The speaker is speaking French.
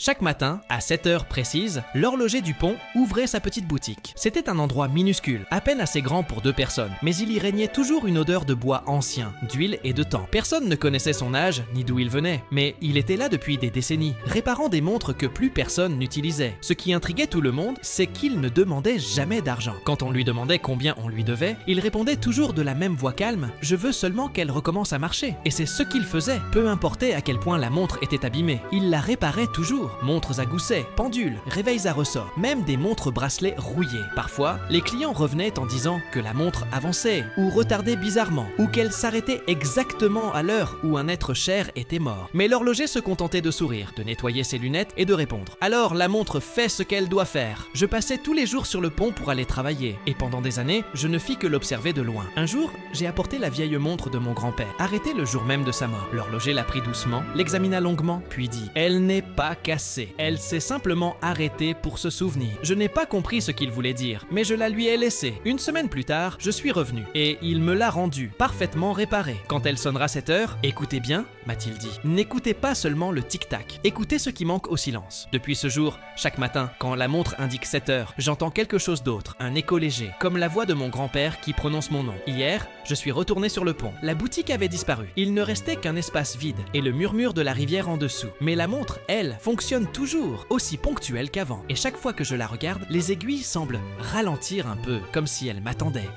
Chaque matin, à 7 heures précises, l'horloger du pont ouvrait sa petite boutique. C'était un endroit minuscule, à peine assez grand pour 2 personnes, mais il y régnait toujours une odeur de bois ancien, d'huile et de temps. Personne ne connaissait son âge ni d'où il venait, mais il était là depuis des décennies, réparant des montres que plus personne n'utilisait. Ce qui intriguait tout le monde, c'est qu'il ne demandait jamais d'argent. Quand on lui demandait combien on lui devait, il répondait toujours de la même voix calme « Je veux seulement qu'elle recommence à marcher ». Et c'est ce qu'il faisait, peu importait à quel point la montre était abîmée. Il la réparait toujours. Montres à gousset, pendules, réveils à ressort, même des montres bracelets rouillées. Parfois, les clients revenaient en disant que la montre avançait, ou retardait bizarrement, ou qu'elle s'arrêtait exactement à l'heure où un être cher était mort. Mais l'horloger se contentait de sourire, de nettoyer ses lunettes et de répondre. Alors la montre fait ce qu'elle doit faire. Je passais tous les jours sur le pont pour aller travailler, et pendant des années, je ne fis que l'observer de loin. Un jour, j'ai apporté la vieille montre de mon grand-père, arrêtée le jour même de sa mort. L'horloger la prit doucement, l'examina longuement, puis dit « Elle n'est pas cassée. Elle s'est simplement arrêtée pour se souvenir. Je n'ai pas compris ce qu'il voulait dire, mais je la lui ai laissée. Une semaine plus tard, je suis revenu, et il me l'a rendue, parfaitement réparée. Quand elle sonnera 7 heures, écoutez bien, m'a-t-il dit. N'écoutez pas seulement le tic-tac, écoutez ce qui manque au silence. Depuis ce jour, chaque matin, quand la montre indique 7 heures, j'entends quelque chose d'autre, un écho léger, comme la voix de mon grand-père qui prononce mon nom. Hier, je suis retourné sur le pont. La boutique avait disparu. Il ne restait qu'un espace vide et le murmure de la rivière en dessous. Mais la montre, elle, fonctionne toujours, aussi ponctuelle qu'avant. Et chaque fois que je la regarde, les aiguilles semblent ralentir un peu, comme si elle m'attendait.